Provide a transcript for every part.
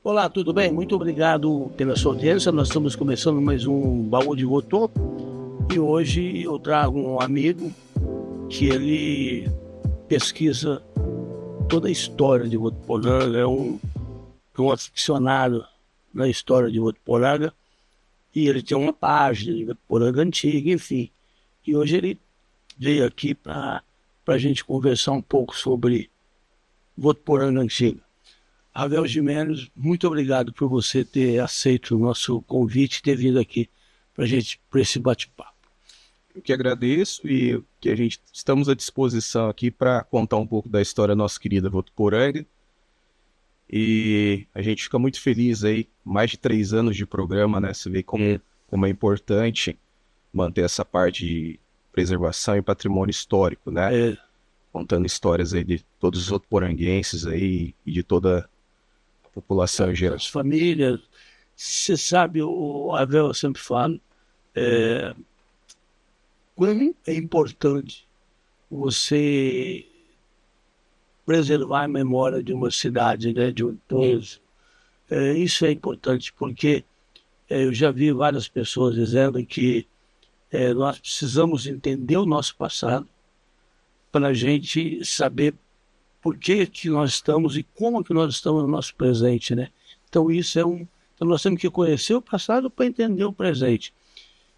Olá, tudo bem? Muito obrigado pela sua audiência. Nós estamos começando mais um Baú de Votor e hoje eu trago um amigo que ele pesquisa toda a história de Votuporanga, é um aficionado na história de Votuporanga e ele tem uma página de Votuporanga antiga, enfim. E hoje ele veio aqui para a gente conversar um pouco sobre Votuporanga antiga. Ravel Gimenez, muito obrigado por você ter aceito o nosso convite e ter vindo aqui para esse bate-papo. Eu que agradeço e que a gente estamos à disposição aqui para contar um pouco da história da nossa querida Votuporanga. E a gente fica muito feliz aí, mais de 3 anos de programa, né? Você vê como é importante manter essa parte de preservação e patrimônio histórico, né? É, Contando histórias aí de todos os votuporanguenses aí e de toda a população em geral. as famílias, você sabe, o Ravel eu sempre fala, como é importante você preservar a memória de uma cidade, né, de um povo. Isso é importante porque eu já vi várias pessoas dizendo que nós precisamos entender o nosso passado para a gente saber por que nós estamos e como que nós estamos no nosso presente, né? Então isso então nós temos que conhecer o passado para entender o presente.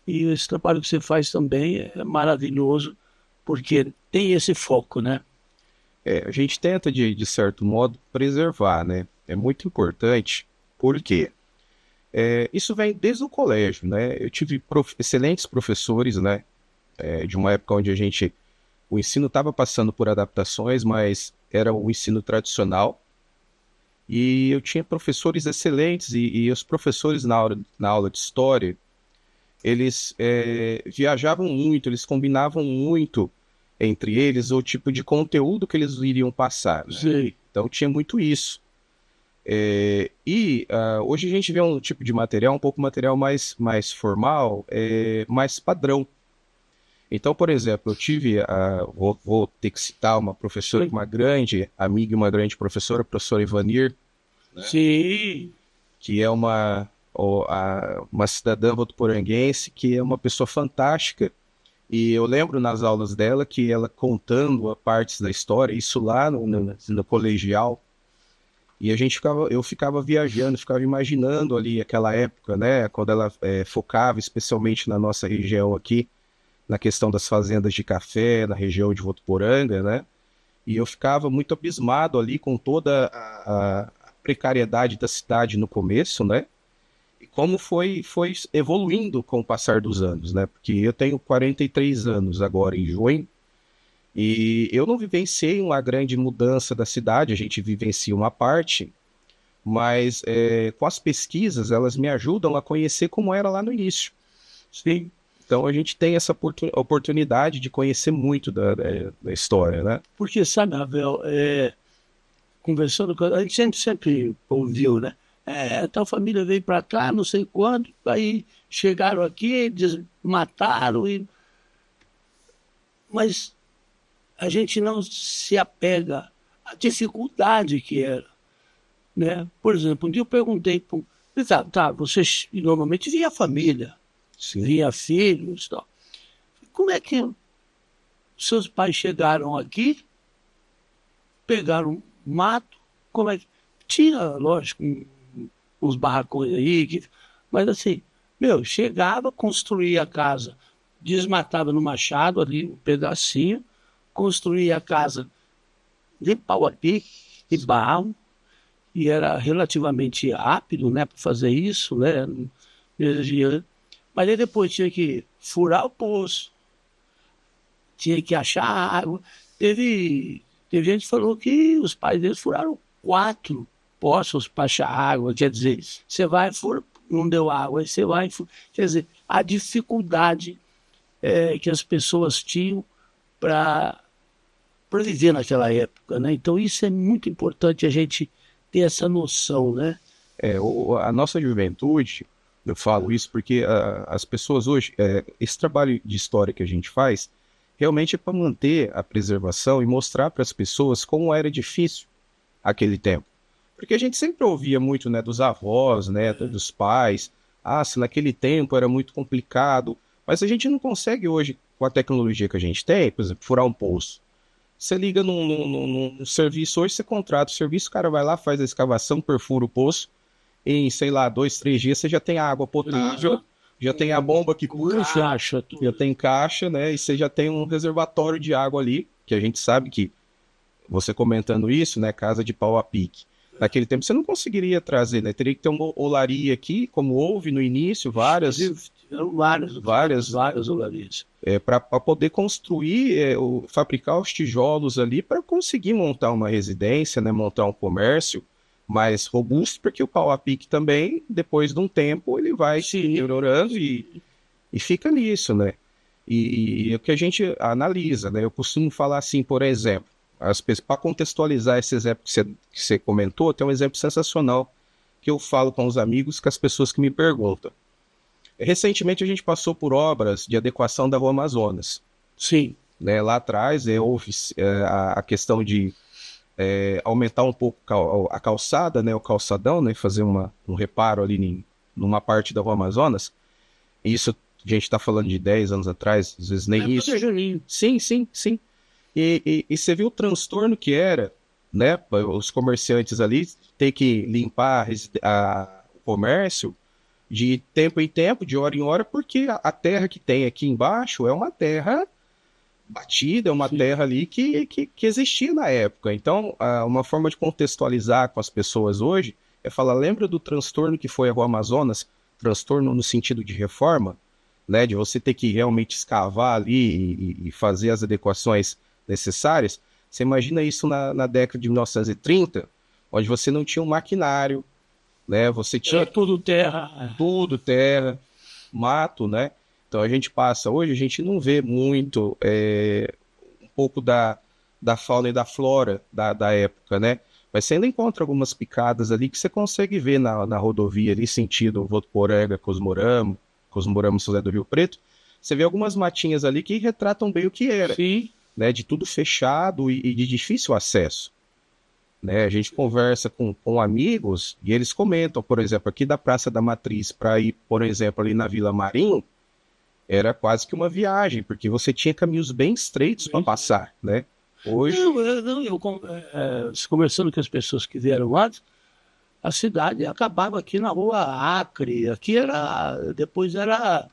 E esse trabalho que você faz também é maravilhoso porque tem esse foco, né? A gente tenta, de certo modo, preservar, né? É muito importante, porque isso vem desde o colégio, né? Eu tive excelentes professores, né? De uma época onde o ensino estava passando por adaptações, mas era o ensino tradicional. E eu tinha professores excelentes, e os professores na aula de história, eles viajavam muito, eles combinavam muito entre eles o tipo de conteúdo que eles iriam passar, né? Sim. Então tinha muito isso. Hoje a gente vê um tipo de material, um pouco material mais formal, mais padrão. Então, por exemplo, vou ter que citar uma professora, uma grande amiga e uma grande professora, a professora Ivanir, Sim. que é uma cidadã votuporanguense, que é uma pessoa fantástica. E eu lembro nas aulas dela que ela contando a partes da história, isso lá no colegial, e eu ficava viajando, ficava imaginando ali aquela época, né, quando ela focava especialmente na nossa região aqui, na questão das fazendas de café, na região de Votuporanga, né, e eu ficava muito abismado ali com toda a precariedade da cidade no começo, né, e como foi evoluindo com o passar dos anos, né, porque eu tenho 43 anos agora em junho, e eu não vivenciei uma grande mudança da cidade, a gente vivencia uma parte, mas com as pesquisas elas me ajudam a conhecer como era lá no início. Sim. Então a gente tem essa oportunidade de conhecer muito da história, né? Porque, sabe, Ravel, conversando com a gente sempre ouviu, né? Tal família veio para cá, não sei quando, aí chegaram aqui, mataram, mas a gente não se apega à dificuldade que era, né? Por exemplo, um dia eu perguntei para vocês normalmente via família, Sim. via filhos, tal. Como é que seus pais chegaram aqui, pegaram mato, como é que tinha, lógico, uns barracões aí, mas assim, meu, chegava, construía a casa, desmatava no machado ali um pedacinho, construía a casa de pau a pique, de barro, e era relativamente rápido, né, para fazer isso, né, mas aí depois tinha que furar o poço, tinha que achar água. Teve gente que falou que os pais deles furaram 4 poços para achar água. Quer dizer, você vai, fura, não deu água, aí você vai. Quer dizer, a dificuldade que as pessoas tinham para viver naquela época, né? Então isso é muito importante a gente ter essa noção, né? A nossa juventude, eu falo isso porque as pessoas hoje, esse trabalho de história que a gente faz, realmente é para manter a preservação e mostrar para as pessoas como era difícil aquele tempo. Porque a gente sempre ouvia muito, né, dos avós, né, dos pais, se naquele tempo era muito complicado, mas a gente não consegue hoje, com a tecnologia que a gente tem, por exemplo, furar um poço. Você liga num serviço, hoje você contrata o serviço, o cara vai lá, faz a escavação, perfura o poço, em, sei lá, 2, 3 dias você já tem água potável, já tem a bomba que puxa, Caixa, já tem caixa, né? E você já tem um reservatório de água ali, que a gente sabe que, você comentando isso, né? Casa de pau a pique. Naquele tempo você não conseguiria trazer, né? Teria que ter uma olaria aqui, como houve no início, várias, várias olarias. para poder construir, fabricar os tijolos ali para conseguir montar uma residência, né? Montar um comércio mais robusto, porque o pau a pique também, depois de um tempo, ele vai se melhorando e fica nisso, né? E é o que a gente analisa, né? Eu costumo falar assim, por exemplo, para contextualizar esse exemplo que você comentou, tem um exemplo sensacional que eu falo com os amigos, com as pessoas que me perguntam. Recentemente a gente passou por obras de adequação da Rua Amazonas. Sim. Né? Lá atrás houve a questão de aumentar um pouco a calçada, né? O calçadão, né? Fazer um reparo ali numa parte da Rua Amazonas. Isso a gente está falando de 10 anos atrás, às vezes nem isso. Sim, sim, sim. E você viu o transtorno que era, né? Os comerciantes ali ter que limpar o comércio de tempo em tempo, de hora em hora, porque a terra que tem aqui embaixo é uma terra batida, é uma terra ali que existia na época. Então, uma forma de contextualizar com as pessoas hoje é falar, lembra do transtorno que foi a Rua Amazonas? Transtorno no sentido de reforma, né? De você ter que realmente escavar ali e fazer as adequações necessárias. Você imagina isso na década de 1930, onde você não tinha um maquinário, né? Você tinha tudo terra, mato, né? Então a gente passa hoje, a gente não vê muito um pouco da fauna e da flora da época, né? Mas você ainda encontra algumas picadas ali que você consegue ver na rodovia ali, sentido Votuporanga, Cosmorama, São José do Rio Preto. Você vê algumas matinhas ali que retratam bem o que era. Sim. Né? De tudo fechado e de difícil acesso. Né? A gente conversa com amigos e eles comentam, por exemplo, aqui da Praça da Matriz para ir, por exemplo, ali na Vila Marim, era quase que uma viagem, porque você tinha caminhos bem estreitos para passar, né? Hoje... Conversando com as pessoas que vieram antes, a cidade acabava aqui na rua Acre, aqui depois era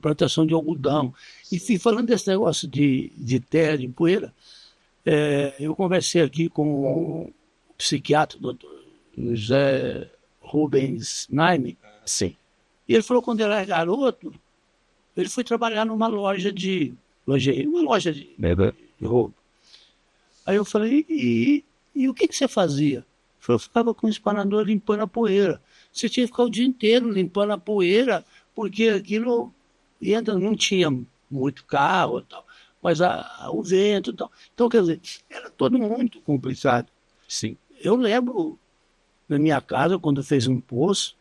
plantação de algodão. E falando desse negócio de terra, de poeira, eu conversei aqui com o psiquiatra, doutor José Rubens Naime. Sim. E ele falou que quando ele era garoto, ele foi trabalhar numa loja de roubo. Aí eu falei, e o que você fazia? Ele falou, eu ficava com o espanador limpando a poeira. Você tinha que ficar o dia inteiro limpando a poeira, porque aquilo não tinha muito carro e tal, mas o vento e tal. Então, quer dizer, era todo muito complicado. Sim. Eu lembro, na minha casa, quando fez um poço,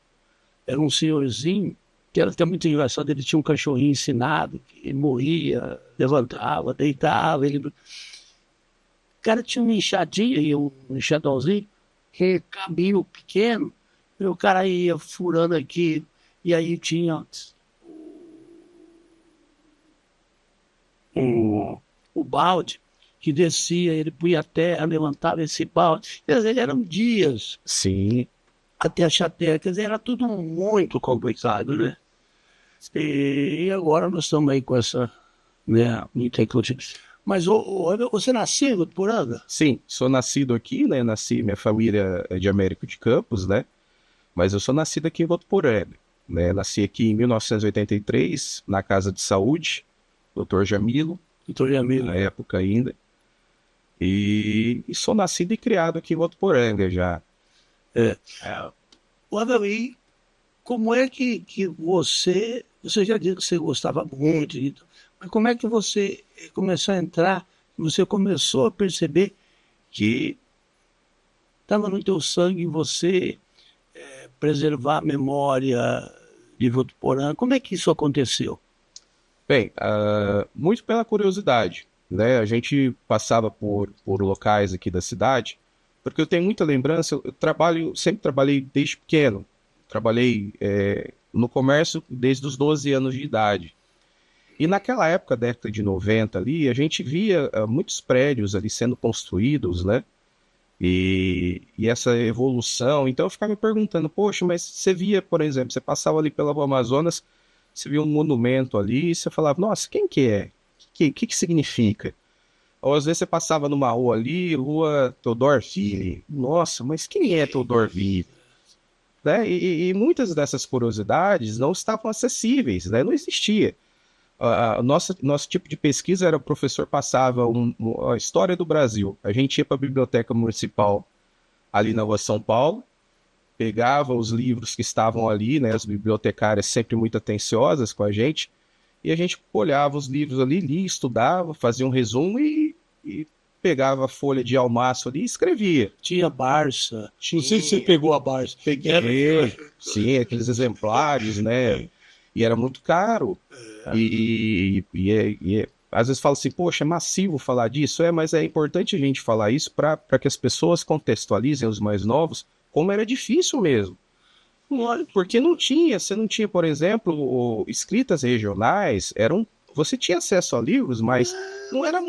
era um senhorzinho, que era até muito engraçado, ele tinha um cachorrinho ensinado, que morria, levantava, deitava, ele... O cara tinha uma enxadinha e um enxadãozinho, que cabia pequeno, e o cara ia furando aqui, e aí tinha o balde que descia, ele punha a terra, levantava esse balde. Quer dizer, eram dias. Sim. Até achar terra, quer dizer, era tudo muito complicado, né? E agora nós estamos aí com essa, né, tecnologia. Mas você nasceu em Votuporanga? Sim, sou nascido aqui, né? Minha família é de Américo de Campos, né? Mas eu sou nascido aqui em Votuporanga, né? Nasci aqui em 1983, na Casa de Saúde, Dr. Jamilo, na época ainda. E sou nascido e criado aqui em Votuporanga já. E como é que você já disse que você gostava muito, mas como é que você começou a entrar, você começou a perceber que estava no teu sangue você preservar a memória de Votuporanga? Como é que isso aconteceu? Bem, muito pela curiosidade, né? A gente passava por locais aqui da cidade, porque eu tenho muita lembrança, sempre trabalhei desde pequeno. Trabalhei no comércio desde os 12 anos de idade. E naquela época, década de 90 ali, a gente via muitos prédios ali sendo construídos, né? E essa evolução. Então eu ficava me perguntando, poxa, mas você via, por exemplo, você passava ali pela Rua Amazonas, você via um monumento ali, e você falava, nossa, quem que é? O que significa? Ou às vezes você passava numa rua ali, Rua Theodor Willi. Nossa, mas quem é Theodor Willi? Né? E muitas dessas curiosidades não estavam acessíveis, né? Não existia. Nosso tipo de pesquisa era o professor passava a história do Brasil. A gente ia para a biblioteca municipal ali na Rua São Paulo, pegava os livros que estavam ali, né? As bibliotecárias sempre muito atenciosas com a gente, e a gente olhava os livros ali, lia, estudava, fazia um resumo e pegava a folha de almaço ali e escrevia. Tinha Barça. Não sei se você pegou a Barça. Peguei, sim, aqueles exemplares, né? E era muito caro. Às vezes fala assim, poxa, é massivo falar disso. Mas é importante a gente falar isso para que as pessoas contextualizem os mais novos, como era difícil mesmo. Porque você não tinha, por exemplo, escritas regionais, você tinha acesso a livros, mas não era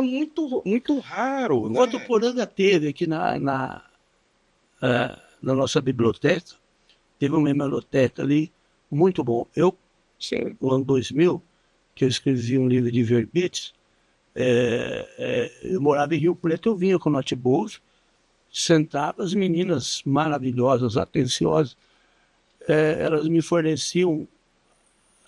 muito raro. O Votuporanga teve aqui na nossa biblioteca, teve uma biblioteca ali, muito bom. No ano 2000, que eu escrevi um livro de verbetes, eu morava em Rio Preto, eu vinha com o notebook, sentava, as meninas maravilhosas, atenciosas, elas me forneciam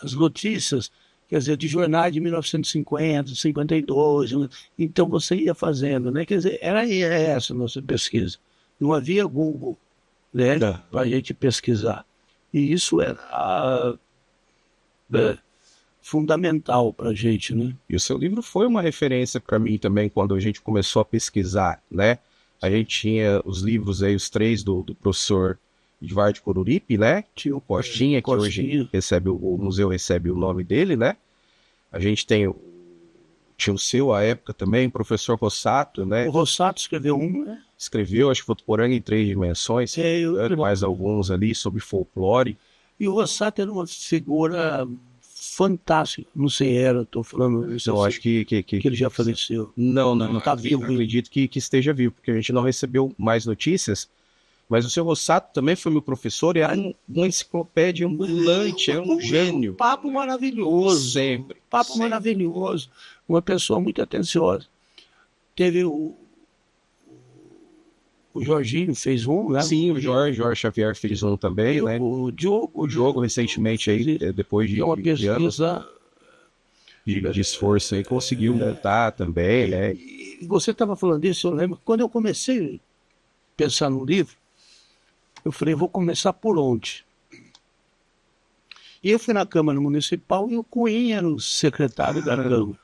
as notícias, quer dizer, de jornais de 1950, 52, então você ia fazendo, né? Quer dizer, era essa a nossa pesquisa. Não havia Google, né, para a gente pesquisar. E isso era fundamental para a gente, né? E o seu livro foi uma referência para mim também quando a gente começou a pesquisar, né? A gente tinha os livros aí, os três do professor Edvard Coruripe, né? Tinha o Costinha, que hoje o museu recebe o nome dele, né? A gente tinha o seu à época também, o professor Rossato, né? O Rossato escreveu né? Escreveu, acho que Votuporanga em 3 dimensões, mais alguns ali sobre folclore. E o Rossato era uma figura fantástica. Não sei, estou falando isso. Não, acho que ele já faleceu. Não está vivo. Eu acredito que esteja vivo, porque a gente não recebeu mais notícias. Mas o seu Rossato também foi meu professor e era uma enciclopédia ambulante, era um gênio. Papo maravilhoso. Sempre. Papo maravilhoso. Uma pessoa muito atenciosa. Teve o Jorginho fez um, né? Sim, o Jorge Xavier fez um também, né? O Diogo recentemente aí, depois de anos de esforço aí, conseguiu montar também, né? E você estava falando disso, eu lembro, quando eu comecei a pensar no livro, eu falei, vou começar por onde? E eu fui na Câmara Municipal e o Cunha era o secretário da Câmara.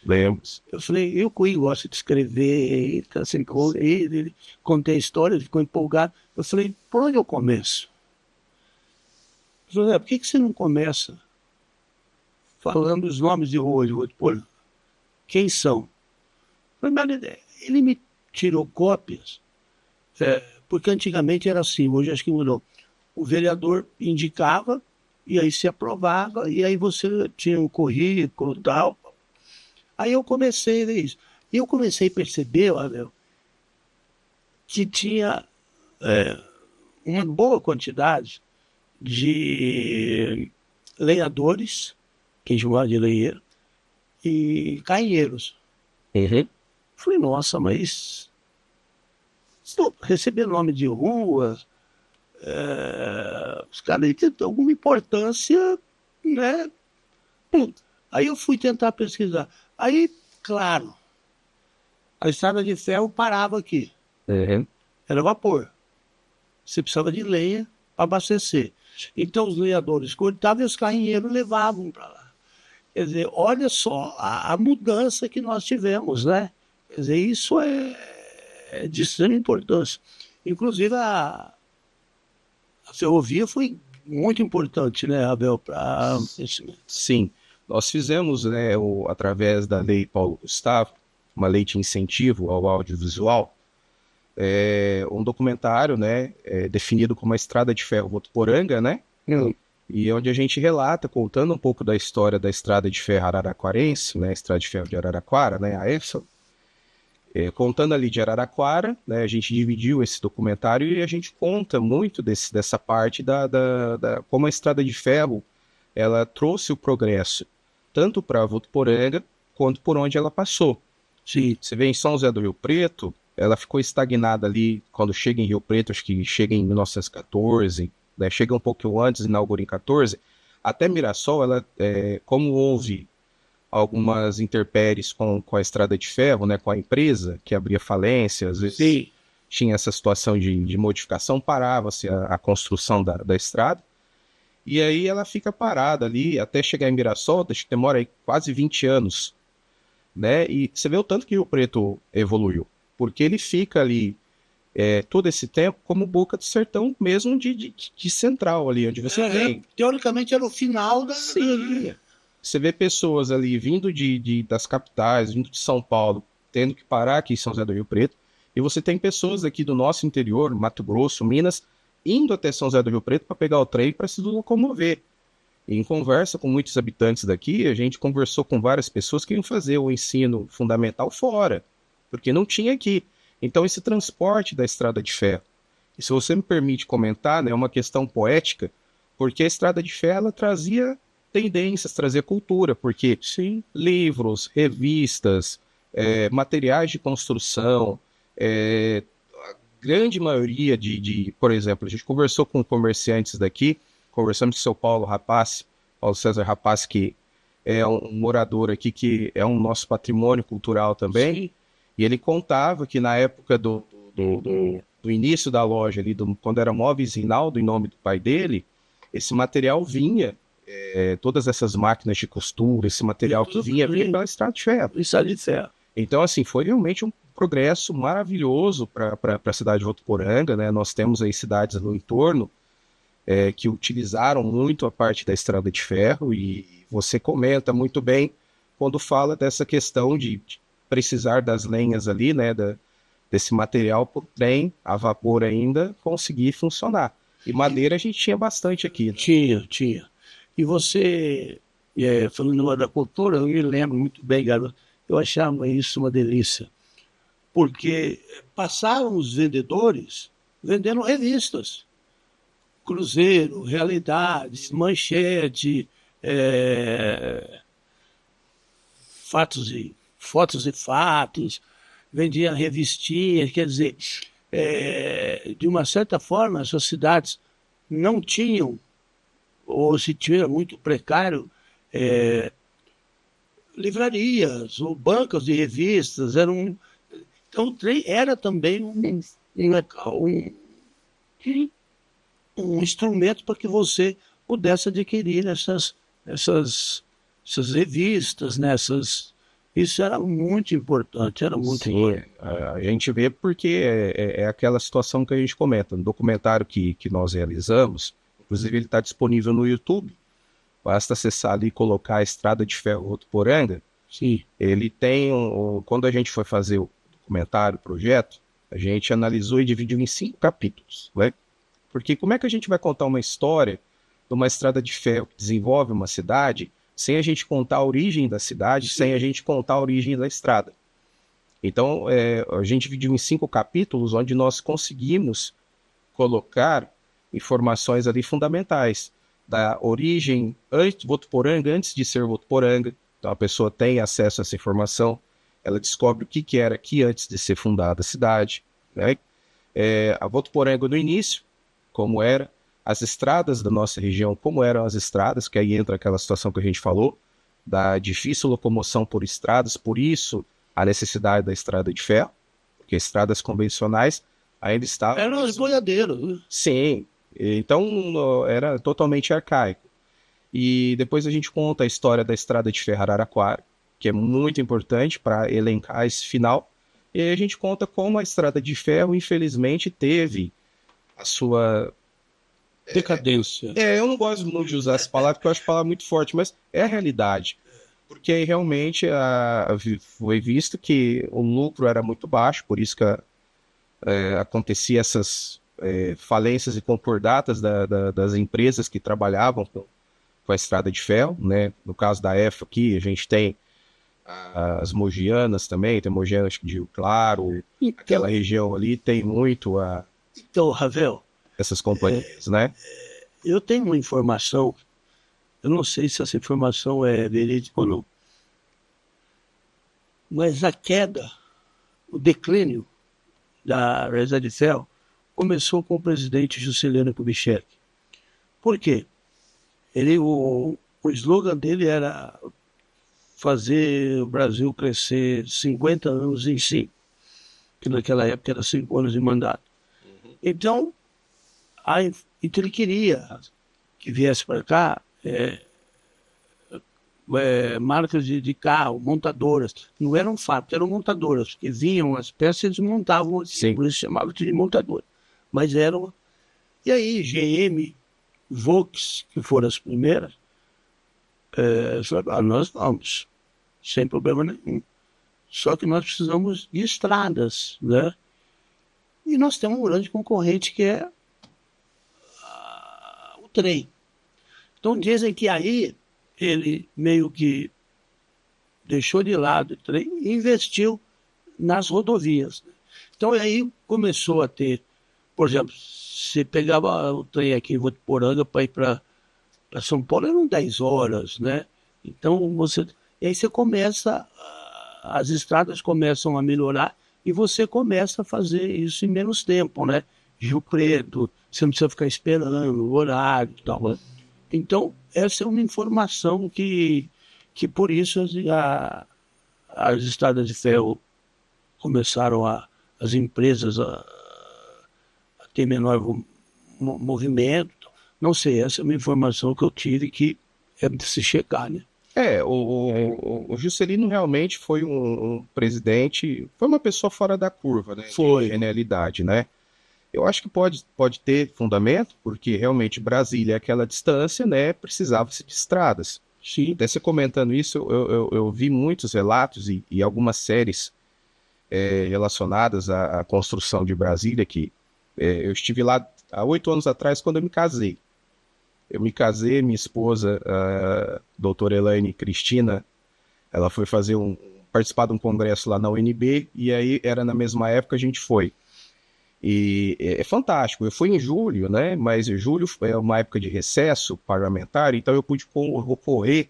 Lembro. Eu falei, o Cunha gosta de escrever, assim, ele contei a história, ele ficou empolgado. Eu falei, por onde eu começo? Ele falou, por que você não começa falando os nomes de rua de Votuporanga? Quem são? Eu falei, ele me tirou cópias, porque antigamente era assim, hoje acho que mudou. O vereador indicava, e aí se aprovava, e aí você tinha um currículo e tal. Aí eu comecei a ver isso. E eu comecei a perceber, Abel, que tinha uma boa quantidade de lenhadores, quem chamava de lenheiro, e cainheiros. Falei, nossa, mas receber nome de rua, os caras têm alguma importância, né? Aí eu fui tentar pesquisar. Aí, claro, a estrada de ferro parava aqui. Era vapor. Você precisava de lenha para abastecer. Então os lenhadores cortavam e os carrinheiros levavam para lá. Quer dizer, olha só a mudança que nós tivemos, né? Quer dizer, isso é de extrema importância. Inclusive a ferrovia foi muito importante, né, Abel, para esse... Sim. Nós fizemos, né, através da Lei Paulo Gustavo, uma lei de incentivo ao audiovisual, um documentário, né, definido como a Estrada de Ferro Votuporanga, né, e onde a gente relata, contando um pouco da história da Estrada de Ferro Araraquarense, né, a Estrada de Ferro de Araraquara, né, a EFSA, contando ali de Araraquara, né, a gente dividiu esse documentário e a gente conta muito dessa parte como a Estrada de Ferro ela trouxe o progresso, tanto para Votuporanga quanto por onde ela passou. Sim. Você vê em São José do Rio Preto, ela ficou estagnada ali quando chega em Rio Preto, acho que chega em 1914, né, chega um pouco antes, inaugura em 14. Até Mirassol, como houve algumas intempéries com a Estrada de Ferro, né, com a empresa que abria falência, às vezes Sim. tinha essa situação de modificação, parava-se a construção da estrada, e aí ela fica parada ali até chegar em Mirassol, acho que demora aí quase 20 anos, né? E você vê o tanto que Rio Preto evoluiu, porque ele fica ali todo esse tempo como boca do sertão mesmo de central ali, onde você tem. Teoricamente era o final da... Sim. Você vê pessoas ali vindo das capitais, vindo de São Paulo, tendo que parar aqui em São José do Rio Preto, e você tem pessoas aqui do nosso interior, Mato Grosso, Minas, indo até São José do Rio Preto para pegar o trem para se locomover. E em conversa com muitos habitantes daqui, a gente conversou com várias pessoas que iam fazer o ensino fundamental fora, porque não tinha aqui. Então esse transporte da estrada de ferro, e se você me permite comentar, né, é uma questão poética, porque a estrada de ferro ela trazia tendências, trazia cultura, porque sim, livros, revistas, materiais de construção, a grande maioria por exemplo, a gente conversou com comerciantes daqui, conversamos com o seu Paulo César Rapaz, que é um morador aqui, que é um nosso patrimônio cultural também, sim. E ele contava que na época do início da loja, ali, quando era Móveis Rinaldo, em nome do pai dele, esse material vinha, todas essas máquinas de costura, esse material que vinha pela estrada de ferro. Estrada de ferro. Então, assim, foi realmente um progresso maravilhoso para a cidade de Votuporanga, né? Nós temos aí cidades no entorno que utilizaram muito a parte da estrada de ferro, e você comenta muito bem quando fala dessa questão de precisar das lenhas ali, né? Desse material para o trem, a vapor ainda, conseguir funcionar. E madeira a gente tinha bastante aqui. Né? Tinha. E você, falando da cultura, eu me lembro muito bem, garoto, eu achava isso uma delícia, porque passavam os vendedores vendendo revistas, Cruzeiro, Realidade, Manchete, Fotos e Fatos, vendia revistinhas, quer dizer, de uma certa forma, as cidades não tinham, ou se tinha muito precário, livrarias ou bancas de revistas. Então o trem era também um instrumento para que você pudesse adquirir essas revistas, né? Isso era muito importante, era muito Sim, importante. A gente vê porque é aquela situação que a gente comenta. No documentário que nós realizamos, inclusive ele está disponível no YouTube, basta acessar ali e colocar a Estrada de Ferro Votuporanga. Sim. Ele tem, quando a gente foi fazer o documentário, o projeto, a gente analisou e dividiu em 5 capítulos, né? Porque como é que a gente vai contar uma história de uma estrada de ferro que desenvolve uma cidade sem a gente contar a origem da cidade, sim, sem a gente contar a origem da estrada? Então, a gente dividiu em 5 capítulos, onde nós conseguimos colocar informações ali fundamentais da origem Votuporanga, antes de ser Votuporanga. Então, a pessoa tem acesso a essa informação, ela descobre o que era aqui antes de ser fundada a cidade, né? A Votuporanga no início, como era, as estradas da nossa região, como eram as estradas, que aí entra aquela situação que a gente falou, da difícil locomoção por estradas, por isso a necessidade da estrada de ferro, porque estradas convencionais ainda estavam... Eram os boiadeiros, né? Sim, então era totalmente arcaico. E depois a gente conta a história da estrada de ferro Araraquara, que é muito importante para elencar esse final, e aí a gente conta como a estrada de ferro, infelizmente, teve a sua decadência. Eu não gosto muito de usar essa palavra, porque eu acho a palavra muito forte, mas é a realidade. Porque aí realmente foi visto que o lucro era muito baixo, por isso que acontecia essas falências e concordatas das empresas que trabalhavam com a estrada de ferro, né? No caso da EFA aqui, a gente tem as Mogianas também, tem Mogianas de Rio Claro, aquela Então, região ali tem muito então, Ravel, essas companhias, né? eu tenho uma informação, eu não sei se essa informação é verídica ou não, mas a queda, o declínio da Reza de Ferro começou com o presidente Juscelino Kubitschek. Por quê? O slogan dele era fazer o Brasil crescer 50 anos em 5, que naquela época era 5 anos de mandato. Então, então ele queria que viesse para cá marcas de carro, montadoras. Não eram fábricas, eram montadoras, porque vinham as peças e eles montavam, Sim. por isso chamavam de montadora. Mas eram. E aí, GM, Volks, que foram as primeiras, nós vamos, sem problema nenhum. Só que nós precisamos de estradas, né? E nós temos um grande concorrente que é o trem. Então dizem que aí ele meio que deixou de lado o trem e investiu nas rodovias. Então aí começou a ter, por exemplo, você pegava o trem aqui em Votuporanga para ir para São Paulo, eram 10 horas, né? Então e aí você começa, as estradas começam a melhorar e você começa a fazer isso em menos tempo, né? Rio Preto, você não precisa ficar esperando o horário e tal, né? Então, essa é uma informação que por isso as estradas de ferro começaram as empresas a ter menor movimento. Não sei, essa é uma informação que eu tive que é de se checar, né? O Juscelino realmente foi um presidente, foi uma pessoa fora da curva, né? Foi. De genialidade, né? Eu acho que pode ter fundamento, porque realmente Brasília, aquela distância, né? Precisava-se de estradas. Sim. Até você comentando isso, eu vi muitos relatos e algumas séries relacionadas à construção de Brasília, que eu estive lá há 8 anos atrás, quando eu me casei. Eu me casei, minha esposa, a doutora Elaine Cristina, ela foi participar de um congresso lá na UNB, e aí era na mesma época a gente foi. E é fantástico. Eu fui em julho, né? Mas julho é uma época de recesso parlamentar, então eu pude correr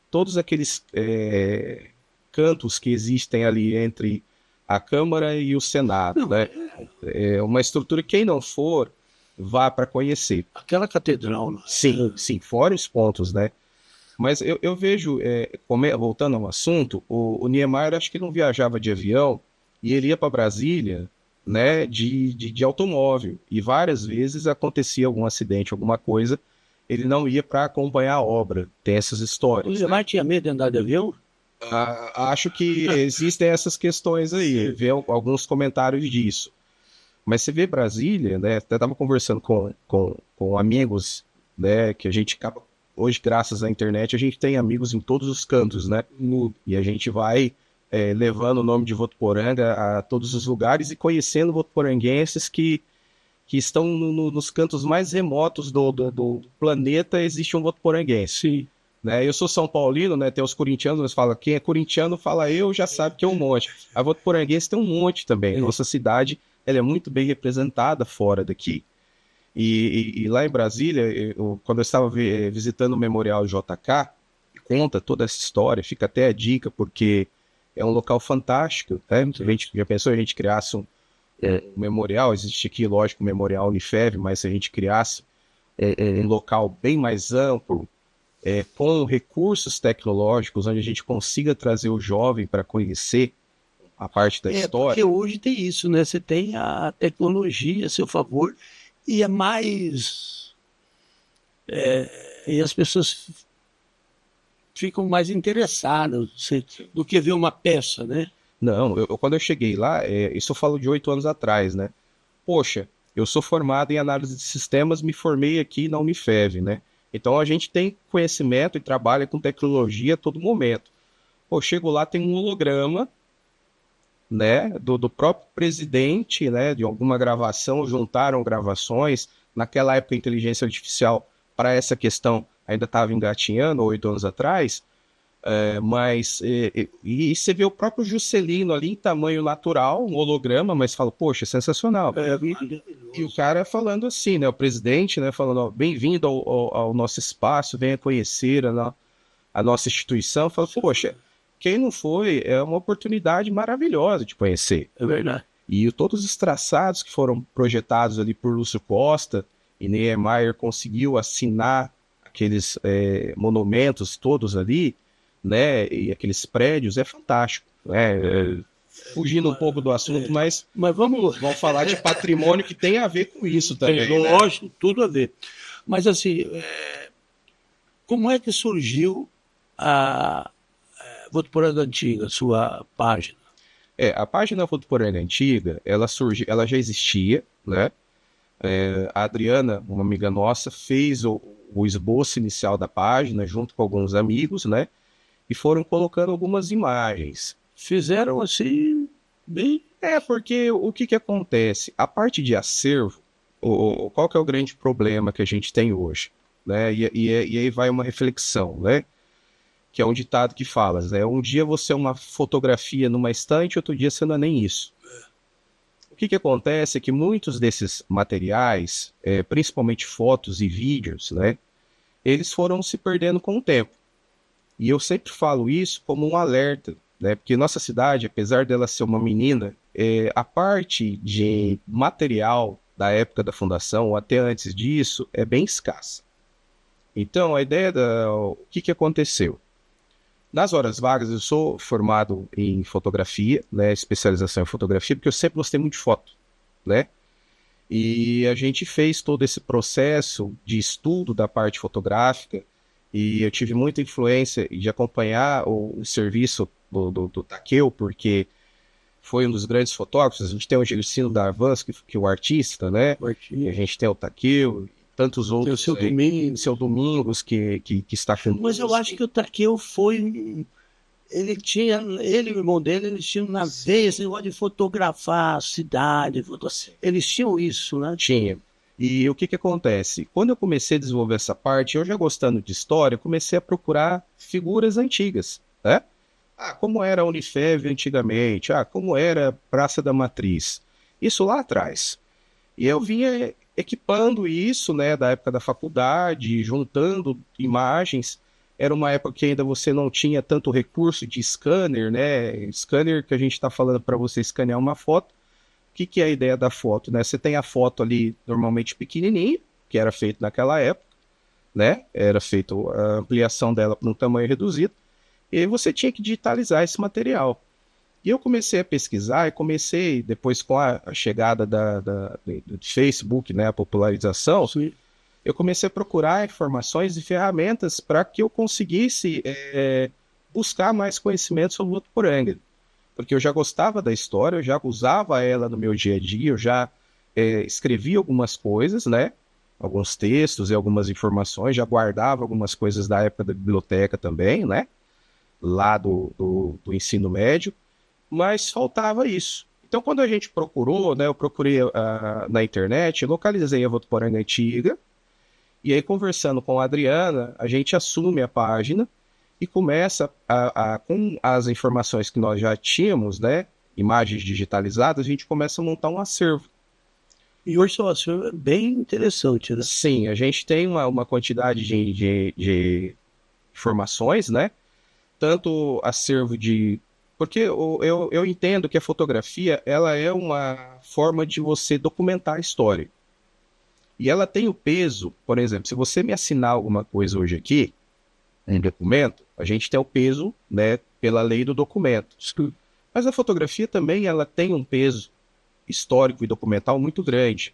todos aqueles cantos que existem ali entre a Câmara e o Senado, Não, né? É uma estrutura que quem não for, vá para conhecer. aquela catedral, né? Sim, fora os pontos, né? Mas eu vejo, voltando ao assunto, o Niemeyer acho que não viajava de avião e ele ia para Brasília, né, de automóvel. E várias vezes acontecia algum acidente, alguma coisa, ele não ia para acompanhar a obra. Tem essas O histórias. Neymar tinha medo de andar de avião? Acho que existem essas questões aí, vê alguns comentários disso. Mas você vê Brasília, né? Até estava conversando com amigos, né? Que a gente acaba. Hoje, graças à internet, a gente tem amigos em todos os cantos, né? E a gente vai levando o nome de Votuporanga a todos os lugares e conhecendo votuporanguenses que estão nos cantos mais remotos do planeta, existe um votuporanguense. Sim. Né? Eu sou São Paulino, né? Tem os corintianos, mas fala quem é corintiano fala eu, já sabe que é um monte. A Votuporanguense tem um monte também. Nossa cidade ela é muito bem representada fora daqui. E lá em Brasília, quando eu estava visitando o Memorial JK, conta toda essa história, fica até a dica, porque é um local fantástico. Né? A gente já pensou a gente criasse um memorial, existe aqui, lógico, o Memorial Unifev, mas se a gente criasse um local bem mais amplo, com recursos tecnológicos, onde a gente consiga trazer o jovem para conhecer a parte da história. Porque hoje tem isso, né? Você tem a tecnologia a seu favor e é mais. E as pessoas ficam mais interessadas do que ver uma peça, né? Não, quando eu cheguei lá, isso eu falo de 8 anos atrás, né? Poxa, eu sou formado em análise de sistemas, me formei aqui na Unifev, né? Então a gente tem conhecimento e trabalha com tecnologia a todo momento. Pô, chego lá, tem um holograma né, do próprio presidente, né, de alguma gravação, juntaram gravações. Naquela época, a inteligência artificial, para essa questão, ainda estava engatinhando, 8 anos atrás, e você vê o próprio Juscelino ali em tamanho natural, um holograma, mas fala, poxa, sensacional. E o cara falando assim, né, o presidente, né, falando, ó, bem-vindo ao nosso espaço, venha conhecer a nossa instituição. Fala, poxa, quem não foi, é uma oportunidade maravilhosa de conhecer. É verdade. E todos os traçados que foram projetados ali por Lúcio Costa e Niemeyer conseguiu assinar aqueles monumentos todos ali, né, e aqueles prédios, é fantástico, né? Fugindo um pouco do assunto, mas vamos falar de patrimônio que tem a ver com isso também. Tem, lógico, tudo a ver. Mas assim, como é que surgiu a Votuporanga Antiga, sua página? A página Votuporanga Antiga, ela já existia, né? A Adriana, uma amiga nossa, fez o esboço inicial da página junto com alguns amigos, né? E foram colocando algumas imagens. Fizeram assim, bem... Porque o que acontece? A parte de acervo, qual que é o grande problema que a gente tem hoje? Né? E aí vai uma reflexão, né? Que é um ditado que fala, né? Um dia você é uma fotografia numa estante, outro dia você não é nem isso. O que acontece é que muitos desses materiais, principalmente fotos e vídeos, né? Eles foram se perdendo com o tempo. E eu sempre falo isso como um alerta, né? Porque nossa cidade, apesar dela ser uma menina, a parte de material da época da fundação, ou até antes disso, é bem escassa. Então, a ideia o que aconteceu? Nas horas vagas, eu sou formado em fotografia, né? Especialização em fotografia, porque eu sempre gostei muito de foto, né? E a gente fez todo esse processo de estudo da parte fotográfica, e eu tive muita influência de acompanhar o serviço do Takeo, porque foi um dos grandes fotógrafos. A gente tem o Gersino Darvans, que é o artista, né? E a gente tem o Takeo, e tantos outros. Tem o seu Domingos. Seu Domingos, que está filmando. Mas eu acho que o Takeo foi... Ele e o irmão dele, eles tinham na veia esse negócio de fotografar a cidade. Eles tinham isso, né? Tinha. E o que acontece? Quando eu comecei a desenvolver essa parte, eu já gostando de história, eu comecei a procurar figuras antigas, né? Como era a Unifev antigamente, como era a Praça da Matriz. Isso lá atrás. E eu vinha equipando isso, né, da época da faculdade, juntando imagens. Era uma época que ainda você não tinha tanto recurso de scanner, né? Scanner que a gente está falando para você escanear uma foto. O que é a ideia da foto, né? Você tem a foto ali normalmente pequenininha, que era feito naquela época, né? Era feita a ampliação dela para um tamanho reduzido, e aí você tinha que digitalizar esse material. E eu comecei a pesquisar, e comecei, depois com a chegada do Facebook, né? A popularização, Sim. eu comecei a procurar informações e ferramentas para que eu conseguisse buscar mais conhecimento sobre o Votuporanga. Porque eu já gostava da história, eu já usava ela no meu dia a dia, eu já escrevia algumas coisas, né? Alguns textos e algumas informações, já guardava algumas coisas da época da biblioteca também, né? Lá do ensino médio, mas faltava isso. Então, quando a gente procurou, né? Eu procurei na internet, localizei a Votuporanga Antiga, e aí, conversando com a Adriana, a gente assume a página e começa com as informações que nós já tínhamos, né, imagens digitalizadas, a gente começa a montar um acervo. E hoje o acervo é bem interessante, né? Sim, a gente tem uma quantidade de informações, né, tanto acervo de... Porque eu entendo que a fotografia, ela é uma forma de você documentar a história. E ela tem o peso, por exemplo, se você me assinar alguma coisa hoje aqui, um documento, a gente tem o peso, né, pela lei do documento. Mas a fotografia também ela tem um peso histórico e documental muito grande.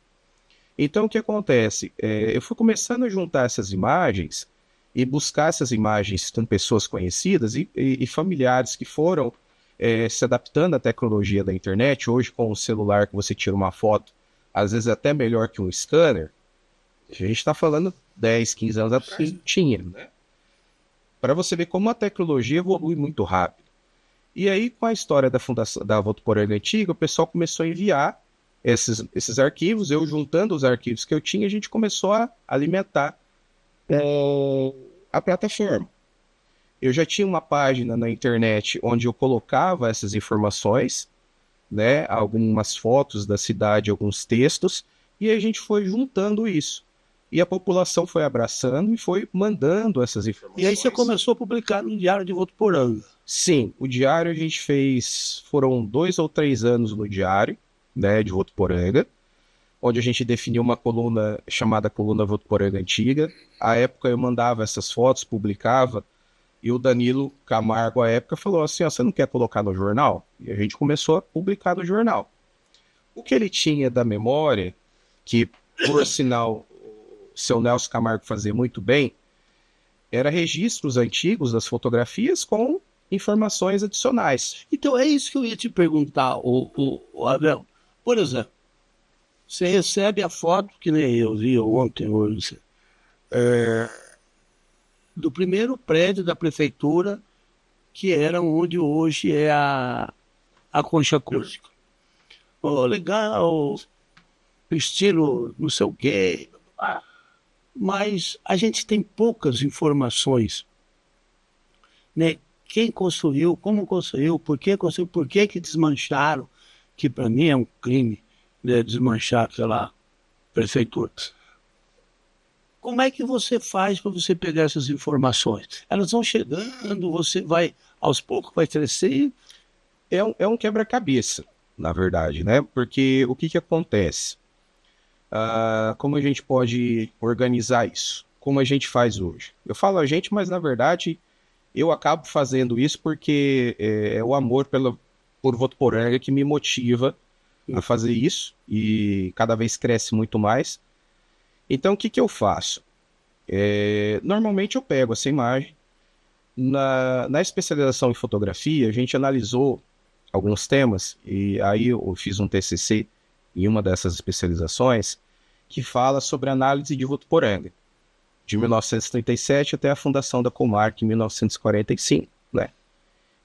Então, o que acontece? Eu fui começando a juntar essas imagens e buscar essas imagens com pessoas conhecidas e familiares que foram se adaptando à tecnologia da internet. Hoje, com o celular que você tira uma foto, às vezes é até melhor que um scanner. A gente está falando 10, 15 anos atrás, tinha, né? Para você ver como a tecnologia evolui muito rápido. E aí, com a história da fundação da Votuporanga Antiga, o pessoal começou a enviar esses arquivos, eu juntando os arquivos que eu tinha, a gente começou a alimentar a plataforma. Eu já tinha uma página na internet onde eu colocava essas informações, né, algumas fotos da cidade, alguns textos, e a gente foi juntando isso. E a população foi abraçando e foi mandando essas E aí você informações. começou a publicar no Diário de Votuporanga. Sim, o diário a gente fez, foram 2 ou 3 anos no diário, né, de Votuporanga, onde a gente definiu uma coluna chamada Coluna Votuporanga Antiga. À época eu mandava essas fotos, publicava, e o Danilo Camargo, à época, falou assim, ó, você não quer colocar no jornal? E a gente começou a publicar no jornal. O que ele tinha da memória, que, por sinal, o seu Nelson Camargo fazia muito bem, era registros antigos das fotografias com informações adicionais. Então é isso que eu ia te perguntar, o Abel. Por exemplo, você recebe a foto, que nem eu vi ontem, hoje, do primeiro prédio da prefeitura, que era onde hoje é a Concha Acústica. Oh, legal, estilo não sei o quê. Mas a gente tem poucas informações, né? Quem construiu, como construiu, por que que desmancharam, que para mim é um crime, né, desmanchar aquela prefeitura. Como é que você faz para você pegar essas informações? Elas vão chegando, você vai, aos poucos, vai crescer. É um quebra-cabeça, na verdade, né? Porque o que que acontece? Como a gente pode organizar isso? Como a gente faz hoje? Eu falo a gente, mas na verdade eu acabo fazendo isso porque é o amor por Votuporanga que me motiva a fazer isso e cada vez cresce muito mais. Então o que que eu faço? Normalmente eu pego essa imagem. Na especialização em fotografia, a gente analisou alguns temas e aí eu fiz um TCC em uma dessas especializações que fala sobre análise de Votuporanga, de 1937 até a fundação da Comarca em 1945, né?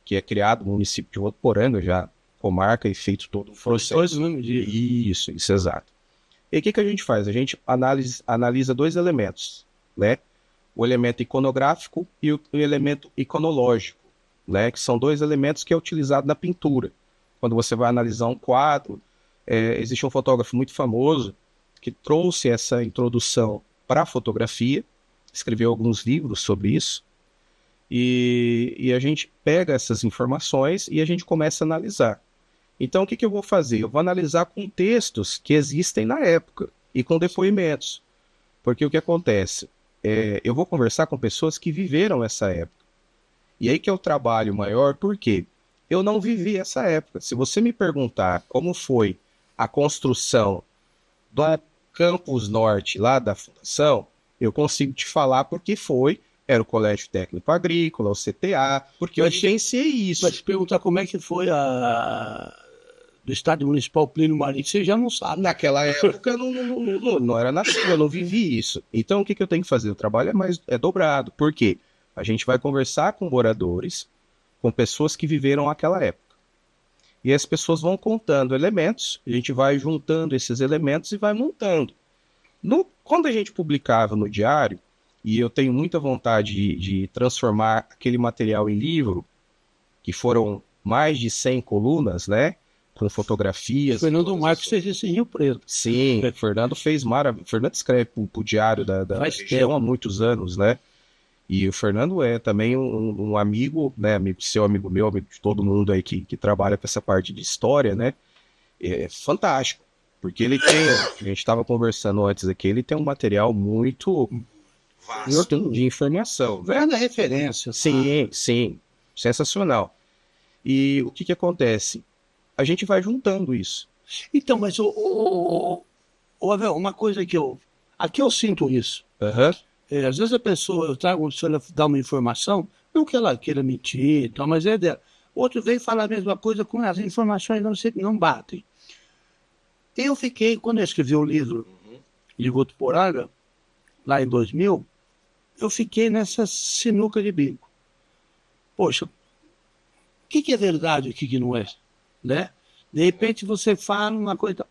Que é criado o município de Votuporanga, já comarca e feito todo o processo. Isso, exato. E o que que a gente faz? A gente analisa dois elementos, né? O elemento iconográfico e o elemento iconológico, né? Que são dois elementos que é utilizado na pintura. Quando você vai analisar um quadro, existe um fotógrafo muito famoso que trouxe essa introdução para a fotografia, escreveu alguns livros sobre isso, e a gente pega essas informações e a gente começa a analisar. Então, o que que eu vou fazer? Eu vou analisar com textos que existem na época e com depoimentos. Porque o que acontece? Eu vou conversar com pessoas que viveram essa época. E aí que é o trabalho maior, porque eu não vivi essa época. Se você me perguntar como foi a construção do Campus Norte, lá da fundação, eu consigo te falar porque era o Colégio Técnico Agrícola, o CTA, porque eu vivenciei isso. Mas te perguntar como é que foi do Estádio Municipal Plínio Marim, você já não sabe. Naquela época eu não era nascido, eu não vivi isso. Então o que que eu tenho que fazer? O trabalho é dobrado. Por quê? A gente vai conversar com moradores, com pessoas que viveram aquela época. E as pessoas vão contando elementos, a gente vai juntando esses elementos e vai montando. Quando a gente publicava no diário, e eu tenho muita vontade de transformar aquele material em livro, que foram mais de 100 colunas, né? Com fotografias. Fernando Marcos fez isso em Rio Preto. Sim, o Fernando fez maravilha. O Fernando escreve para o diário da região há muitos anos, né? E o Fernando é também um amigo, né? Seu amigo meu, amigo de todo mundo aí que trabalha com essa parte de história, né? É fantástico. Porque ele tem, a gente estava conversando antes aqui, ele tem um material muito vasto de informação. Verda referência. Sim, sim. Sensacional. E o que que acontece? A gente vai juntando isso. Então, mas Abel, uma coisa aqui eu sinto isso. Uhum. Às vezes eu trago uma pessoa dar uma informação, não que ela queira mentir, então, mas é dela. Outro vem falar a mesma coisa com as informações não batem. Eu fiquei, quando eu escrevi o livro de Votuporanga, lá em 2000, eu fiquei nessa sinuca de bico. Poxa, que é verdade e o que não é, né? De repente você fala uma coisa.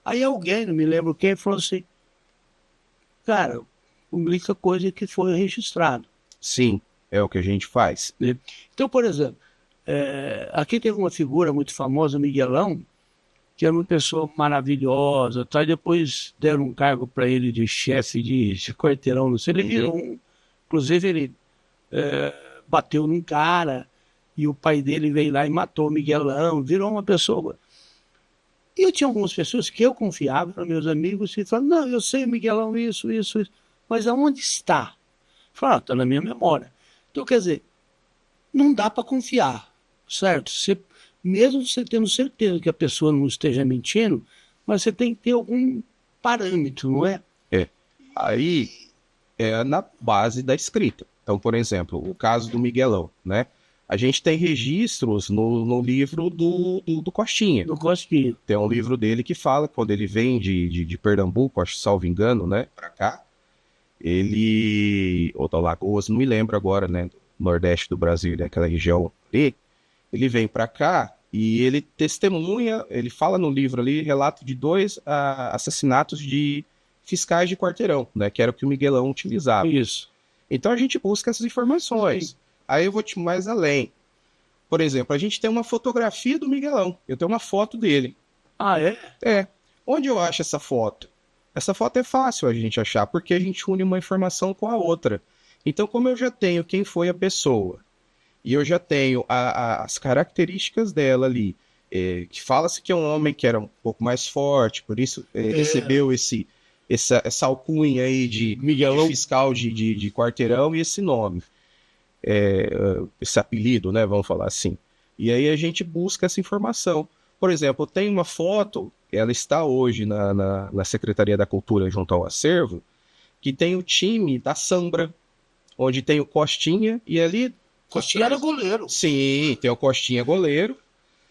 Aí alguém, não me lembro quem, falou assim, cara, publica coisa que foi registrado. Sim, é o que a gente faz. Né? Então, por exemplo, aqui teve uma figura muito famosa, Miguelão, que era uma pessoa maravilhosa, tá? E depois deram um cargo para ele de chefe de quarteirão, não sei, ele virou inclusive ele bateu num cara, e o pai dele veio lá e matou o Miguelão, virou uma pessoa. E eu tinha algumas pessoas que eu confiava, eram meus amigos, e falavam, não, eu sei o Miguelão, isso, mas aonde está? Falaram, está na minha memória. Então, quer dizer, não dá para confiar, certo? Mesmo você tendo certeza que a pessoa não esteja mentindo, mas você tem que ter algum parâmetro, não é? É. Aí é na base da escrita. Então, por exemplo, o caso do Miguelão, né? A gente tem registros no livro do Costinha. Do Costinha. Tem um livro dele que fala, quando ele vem de Pernambuco, acho, salvo engano, né? Pra cá, ou da Lagoas, não me lembro agora, né? Nordeste do Brasil, daquela região ali. Ele vem para cá e ele testemunha, ele fala no livro ali, relato de 2 assassinatos de fiscais de quarteirão, né? Que era o que o Miguelão utilizava. Isso. Então a gente busca essas informações. Sim. Aí eu vou te mais além. Por exemplo, a gente tem uma fotografia do Miguelão. Eu tenho uma foto dele. Ah, é? É. Onde eu acho essa foto? Essa foto é fácil a gente achar, porque a gente une uma informação com a outra. Então, como eu já tenho quem foi a pessoa, e eu já tenho as características dela ali, que fala-se que é um homem que era um pouco mais forte, por isso recebeu essa alcunha aí de fiscal de quarteirão e esse nome, esse apelido, né, vamos falar assim. E aí a gente busca essa informação. Por exemplo, tem uma foto, ela está hoje na Secretaria da Cultura junto ao acervo, que tem o time da Sambra, onde tem o Costinha, e ali... Costinha era goleiro. Sim, tem o Costinha goleiro.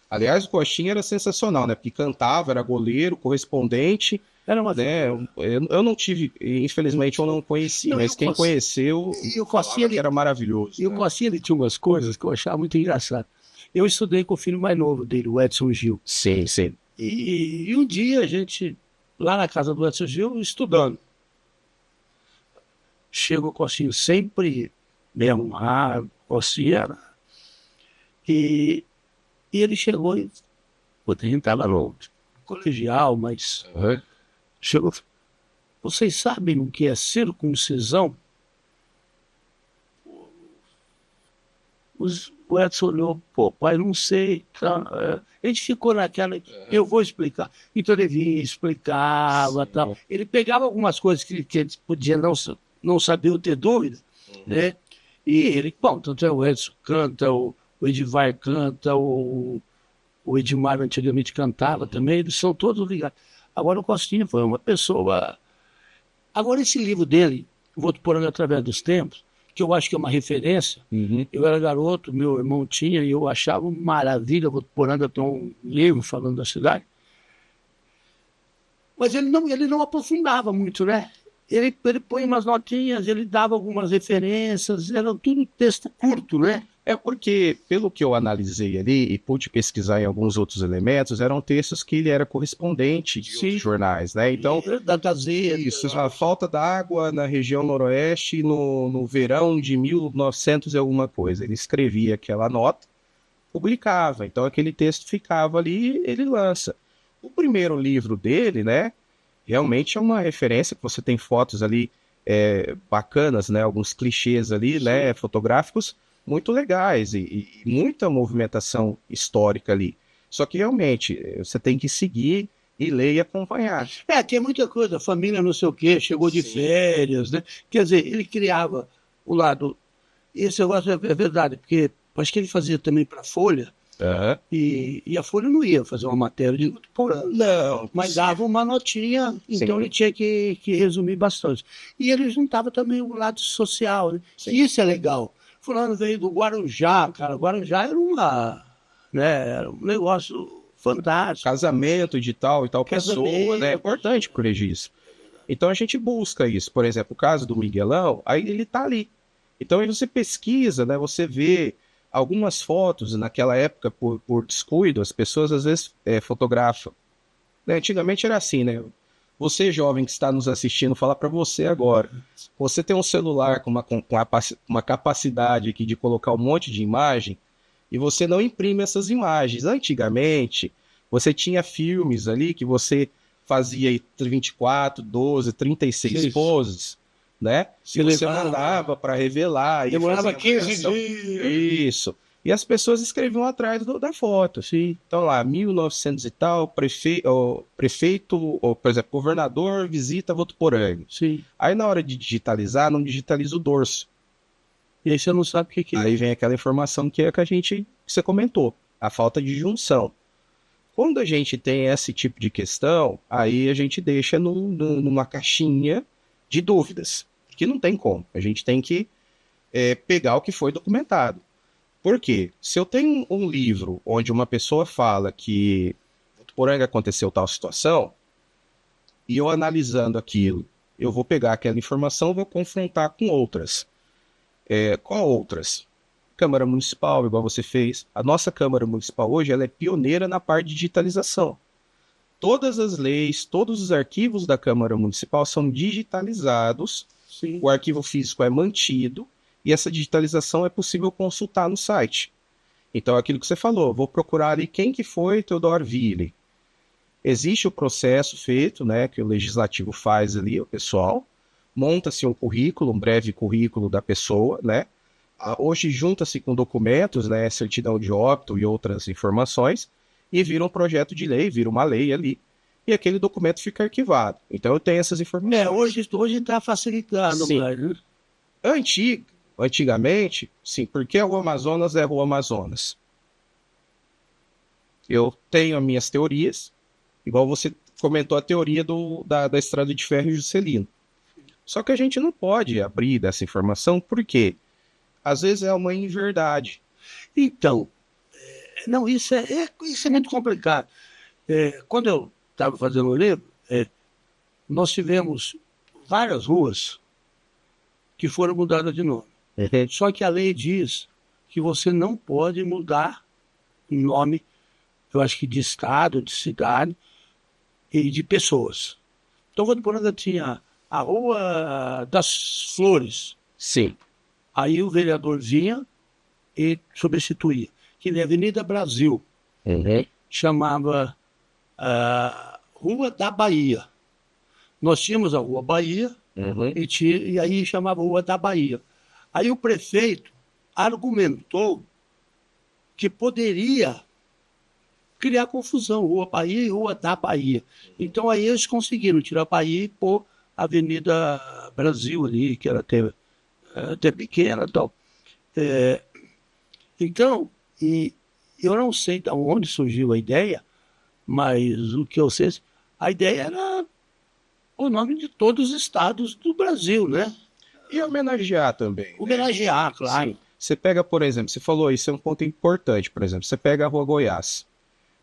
Aliás, o Costinha era sensacional, né? Porque cantava, era goleiro, correspondente. Era uma... né? Eu não tive, infelizmente eu não conheci, não, mas quem conheceu e o Costinha era maravilhoso. E o Costinha ele tinha umas coisas que eu achava muito engraçado. Eu estudei com o filho mais novo dele, o Edson Gil. Sim, sim. E um dia a gente, lá na casa do Edson Gil, estudando. Chega o Costinha sempre bem arrumado, Costinha. E ele chegou e... a gente estava no colegial, mas... Chegou, vocês sabem o que é circuncisão? O Edson olhou, pô, pai, não sei. Tá? A gente ficou naquela, eu vou explicar. Então ele vinha, explicava, tal. Ele pegava algumas coisas que ele podia não saber ou ter dúvida, né? E ele, bom, tanto é o Edson canta, o Edivar canta, o Edmar antigamente cantava também, eles são todos ligados. Agora o Costinha foi uma pessoa... Agora esse livro dele, Votuporanga através dos tempos, que eu acho que é uma referência, eu era garoto, meu irmão tinha, e eu achava maravilha, Votuporanga tem um livro falando da cidade. Mas ele não aprofundava muito, né? Ele põe umas notinhas, ele dava algumas referências, era tudo texto curto, né? É porque, pelo que eu analisei ali e pude pesquisar em alguns outros elementos, eram textos que ele era correspondente de outros jornais, né? Então, da Gazeta. Isso, a falta d'água na região noroeste no verão de 1900 e alguma coisa. Ele escrevia aquela nota, publicava. Então, aquele texto ficava ali, ele lança. O primeiro livro dele, né? Realmente é uma referência, que você tem fotos ali bacanas, né? Alguns clichês ali, né? Fotográficos, muito legais e muita movimentação histórica ali. Só que realmente você tem que seguir e ler e acompanhar. Tem muita coisa, família não sei o quê, chegou de férias, né? Quer dizer, ele criava o lado... Esse negócio é verdade, porque acho que ele fazia também para a Folha, e a Folha não ia fazer uma matéria de Votuporanga. Não. Mas dava uma notinha, então ele tinha que resumir bastante. E ele juntava também o lado social, né? Isso é legal. Fulano veio do Guarujá, cara. Guarujá era um negócio fantástico. Casamento de tal e tal pessoa, né? É importante pro registro. Então a gente busca isso. Por exemplo, o caso do Miguelão, aí ele tá ali. Então aí você pesquisa, né? Você vê, você algumas fotos, naquela época, por descuido, as pessoas às vezes fotografam. Né? Antigamente era assim, né? Você, jovem que está nos assistindo, falar para você agora. Você tem um celular com uma capacidade aqui de colocar um monte de imagem e você não imprime essas imagens. Antigamente, você tinha filmes ali que você fazia aí 24, 12, 36 Isso. poses, né? Se E você levava- mandava para revelar e Demorava fazia 15 avaliação. dias. Isso. E as pessoas escreviam atrás da foto. Sim, Então lá, 1900 e tal, prefeito, ou, por exemplo, governador visita Votuporanga. sim. Aí na hora de digitalizar, não digitaliza o dorso. E aí você não sabe o que que é. Aí vem aquela informação que é que você comentou, a falta de junção. Quando a gente tem esse tipo de questão, aí a gente deixa numa caixinha de dúvidas, que não tem como. A gente tem que pegar o que foi documentado. Por quê? Se eu tenho um livro onde uma pessoa fala que em Votuporanga aconteceu tal situação, e eu analisando aquilo, eu vou pegar aquela informação e vou confrontar com outras. Qual outras? Câmara Municipal, igual você fez. A nossa Câmara Municipal hoje ela é pioneira na parte de digitalização. Todas as leis, todos os arquivos da Câmara Municipal são digitalizados, Sim. o arquivo físico é mantido e essa digitalização é possível consultar no site. Então, aquilo que você falou, vou procurar ali quem que foi Theodore Ville. Existe o processo feito, né, que o legislativo faz ali, o pessoal, monta-se um currículo, um breve currículo da pessoa, né? Hoje junta-se com documentos, né, certidão de óbito e outras informações, e vira um projeto de lei, vira uma lei ali, e aquele documento fica arquivado. Então eu tenho essas informações. Hoje está facilitando, Sim. né? Antigamente, sim, porque o Amazonas é o Amazonas. Eu tenho as minhas teorias, igual você comentou a teoria da estrada de ferro Juscelino. Só que a gente não pode abrir dessa informação, porque às vezes é uma inverdade. Então, não, isso é muito complicado. Quando eu estava fazendo o livro, nós tivemos várias ruas que foram mudadas de nome. Só que a lei diz que você não pode mudar o nome, eu acho que de estado, de cidade e de pessoas. Então, Votuporanga tinha a Rua das Flores. Sim. Aí o vereador vinha e substituía. Que nem a Avenida Brasil. Chamava Rua da Bahia. Nós tínhamos a Rua Bahia e aí chamava Rua da Bahia. Aí o prefeito argumentou que poderia criar confusão, Rua Bahia e Rua da Bahia. Então aí eles conseguiram tirar a Bahia e pôr a Avenida Brasil ali, que era até pequena e tal. Então, e eu não sei de onde surgiu a ideia, mas o que eu sei, a ideia era o nome de todos os estados do Brasil, né? E homenagear também. Homenagear, claro. Você pega, por exemplo, você falou isso é um ponto importante, por exemplo, você pega a Rua Goiás.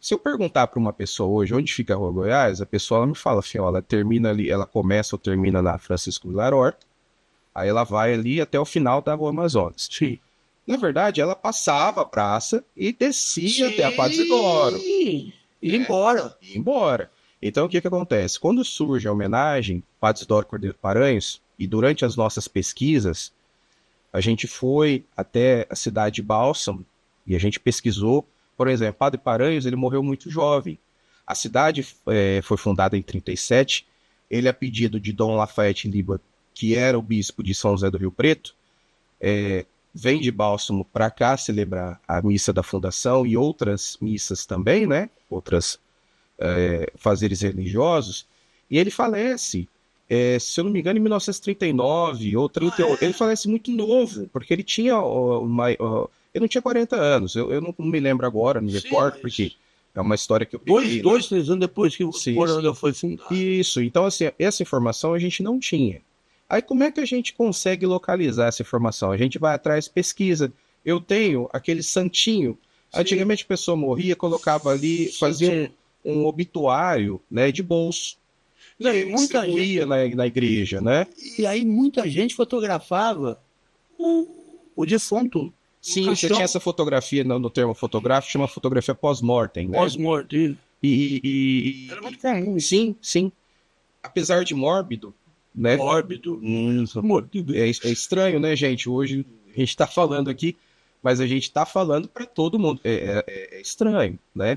Se eu perguntar para uma pessoa hoje onde fica a Rua Goiás, a pessoa ela me fala assim, ó, ela termina ali, ela começa ou termina na Francisco Vilaró, aí ela vai ali até o final da Rua Amazonas. Sim. Na verdade, ela passava a praça e descia até a Padre Isidoro. E embora. E embora. Então, o que acontece? Quando surge a homenagem Padre Isidoro Cordeiro Paranhos, e durante as nossas pesquisas, a gente foi até a cidade de Bálsamo e a gente pesquisou, por exemplo, Padre Paranhos, ele morreu muito jovem. A cidade foi fundada em 37, ele a pedido de Dom Lafayette Liba, que era o bispo de São José do Rio Preto, vem de Bálsamo para cá celebrar a missa da fundação e outras missas também, né? Outras fazeres religiosos, e ele falece, se eu não me engano, em 1939 ou 38. Ele falece muito novo, porque ele tinha ele não tinha 40 anos, eu não me lembro agora, não me recordo, porque é uma história que eu peguei. 3 anos depois que o Votuporanga foi fundado. Isso, então assim, essa informação a gente não tinha. Aí como é que a gente consegue localizar essa informação? A gente vai atrás, pesquisa. Eu tenho aquele santinho. Sim. Antigamente a pessoa morria, colocava ali, fazia um obituário, né, de bolso. Não, muita gente ia na igreja, né? E aí muita gente fotografava o defunto Sim, você tinha essa fotografia no termo fotográfico, chama fotografia pós-mortem, né? Pós-mortem. Era muito comum. Sim, sim. Apesar de mórbido, né? Mórbido. Mórbido. É estranho, né, gente? Hoje a gente está falando aqui, mas a gente está falando para todo mundo. É estranho, né?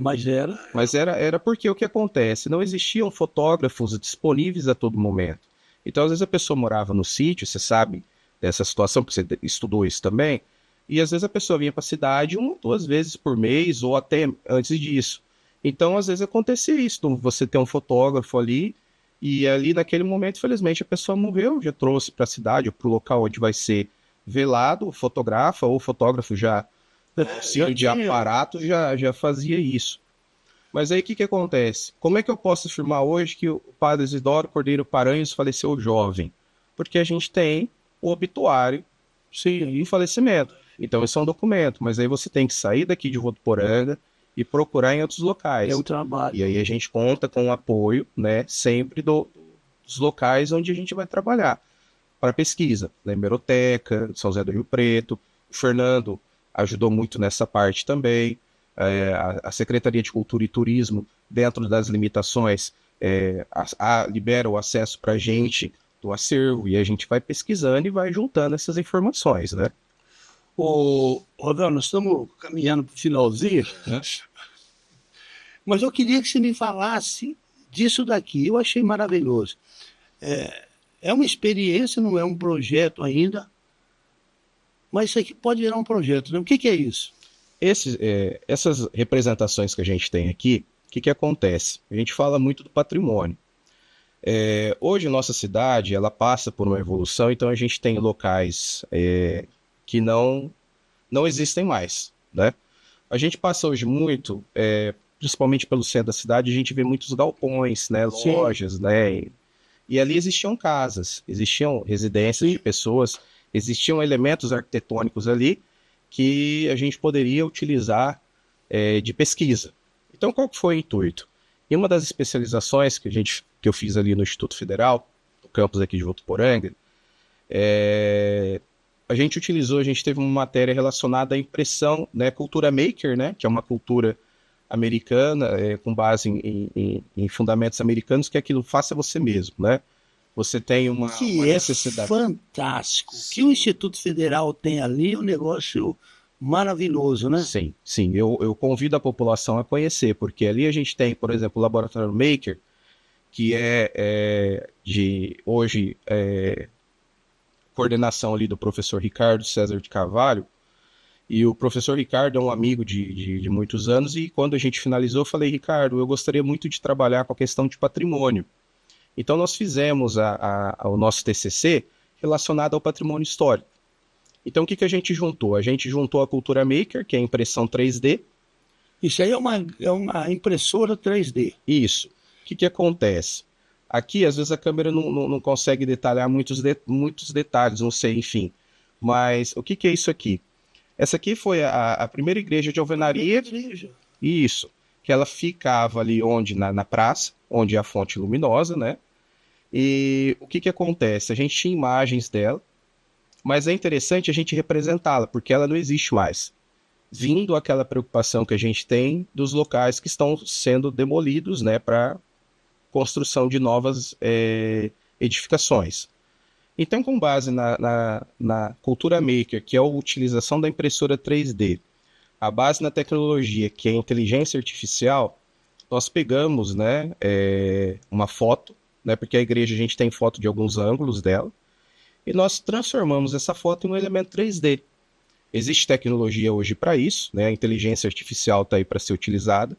Mas era porque o que acontece? Não existiam fotógrafos disponíveis a todo momento. Então, às vezes a pessoa morava no sítio, você sabe dessa situação, porque você estudou isso também, e às vezes a pessoa vinha para a cidade 1 ou 2 vezes por mês, ou até antes disso. Então, às vezes acontecia isso, você ter um fotógrafo ali, e ali naquele momento, infelizmente, a pessoa morreu, já trouxe para a cidade, ou para o local onde vai ser velado, o fotografa ou o fotógrafo já, auxílio de aparato, já fazia isso. Mas aí o que acontece? Como é que eu posso afirmar hoje que o padre Isidoro Cordeiro Paranhos faleceu jovem? Porque a gente tem o obituário e o falecimento. Então isso é um documento, mas aí você tem que sair daqui de Votuporanga e procurar em outros locais. É o trabalho. E aí a gente conta com o apoio, né, sempre dos locais onde a gente vai trabalhar para pesquisa. Na Hemeroteca, São José do Rio Preto, o Fernando ajudou muito nessa parte também. A Secretaria de Cultura e Turismo, dentro das limitações, libera o acesso para a gente do acervo, e a gente vai pesquisando e vai juntando essas informações, né? Roberto, nós estamos caminhando para o finalzinho, mas eu queria que você me falasse disso daqui. Eu achei maravilhoso. É uma experiência, não é um projeto ainda, mas isso aqui pode virar um projeto, né? O que é isso? Essas representações que a gente tem aqui, o que acontece? A gente fala muito do patrimônio. Hoje, nossa cidade, ela passa por uma evolução, então a gente tem locais que não existem mais, né? A gente passa hoje muito, principalmente pelo centro da cidade, a gente vê muitos galpões, né, lojas, né? E ali existiam casas, existiam residências de pessoas, existiam elementos arquitetônicos ali que a gente poderia utilizar de pesquisa. Então, qual que foi o intuito? Em uma das especializações que eu fiz ali no Instituto Federal, no campus aqui de Votuporanga, a gente teve uma matéria relacionada à impressão, né, cultura maker, né, que é uma cultura americana, com base em fundamentos americanos, que é aquilo, faça você mesmo, né? Você tem uma necessidade. Fantástico. O que o Instituto Federal tem ali é um negócio maravilhoso, né? Sim, sim. Eu convido a população a conhecer, porque ali a gente tem, por exemplo, o Laboratório Maker, que hoje coordenação ali do professor Ricardo César de Carvalho. E o professor Ricardo é um amigo de muitos anos, e quando a gente finalizou, eu falei, Ricardo, eu gostaria muito de trabalhar com a questão de patrimônio. Então nós fizemos o nosso TCC relacionado ao patrimônio histórico. Então o que a gente juntou? A gente juntou a Cultura Maker, que é a impressão 3D. Isso aí é uma impressora 3D. Isso. O que acontece? Aqui, às vezes, a câmera não consegue detalhar muitos detalhes, não sei, enfim. Mas o que é isso aqui? Essa aqui foi a primeira igreja de alvenaria. Isso. Que ela ficava ali na praça, onde é a fonte luminosa, né? E o que acontece? A gente tinha imagens dela, mas é interessante a gente representá-la, porque ela não existe mais. Vindo aquela preocupação que a gente tem dos locais que estão sendo demolidos, né, para construção de novas edificações. Então, com base na Cultura Maker, que é a utilização da impressora 3D, a base na tecnologia, que é a inteligência artificial, nós pegamos, né, uma foto, né, porque a igreja a gente tem foto de alguns ângulos dela, e nós transformamos essa foto em um elemento 3D. Existe tecnologia hoje para isso, né, a inteligência artificial está aí para ser utilizada,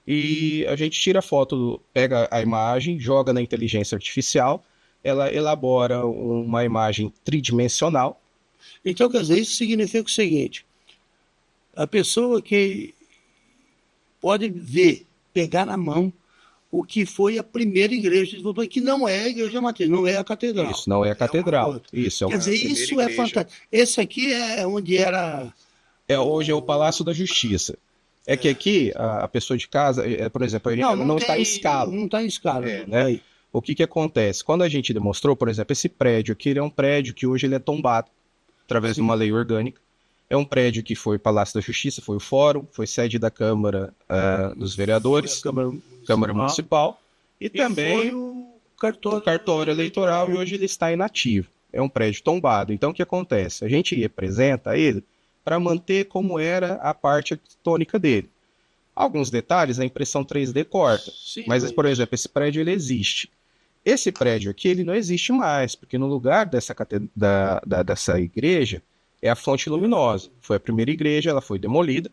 e a gente tira a foto, pega a imagem, joga na inteligência artificial, ela elabora uma imagem tridimensional. Então, quer dizer, isso significa o seguinte: a pessoa que pode ver, pegar na mão o que foi a primeira igreja de Votuporanga, que não é a igreja matriz, não é a catedral. Isso, não é a catedral. Isso, quer dizer, isso é fantástico. Esse aqui é onde era... Hoje é o Palácio da Justiça. É que aqui, a pessoa de casa, por exemplo, não está em escala. Não está em escala. Né? O que acontece? Quando a gente demonstrou, por exemplo, esse prédio aqui, ele é um prédio que hoje ele é tombado, através de uma lei orgânica. É um prédio que foi Palácio da Justiça, foi o Fórum, foi sede da Câmara dos Vereadores, Câmara Municipal, e também foi o o cartório eleitoral, e hoje ele está inativo. É um prédio tombado. Então, o que acontece? A gente representa ele para manter como era a parte arquitetônica dele. Alguns detalhes a impressão 3D corta, Sim, mas, por exemplo, esse prédio ele existe. Esse prédio aqui ele não existe mais, porque no lugar dessa igreja é a Fonte Luminosa. Foi a primeira igreja, ela foi demolida.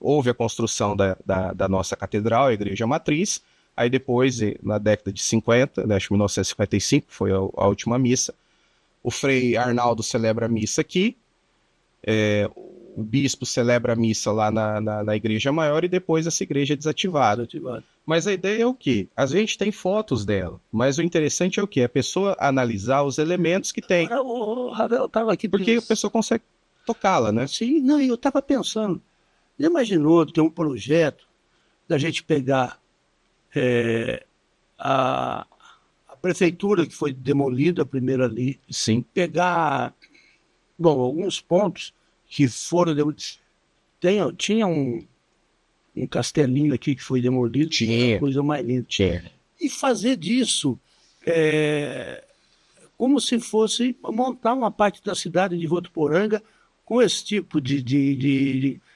Houve a construção da nossa catedral, a igreja matriz. Aí depois, na década de 50, né, acho que 1955, foi a última missa. O Frei Arnaldo celebra a missa aqui. O bispo celebra a missa lá na igreja maior e depois essa igreja é desativada. Mas a ideia é o quê? A gente tem fotos dela, mas o interessante é o quê? A pessoa analisar os elementos que tem. O Ravel estava aqui Porque a pessoa consegue tocá-la, né? Sim, não, eu estava pensando, já imaginou ter um projeto da gente pegar a prefeitura que foi demolida primeiro ali, Sim. pegar, alguns pontos que foram demolidos. Tinha um castelinho aqui que foi demolido, Tinha. coisa mais linda. Tinha. E fazer disso como se fosse montar uma parte da cidade de Votuporanga com esse tipo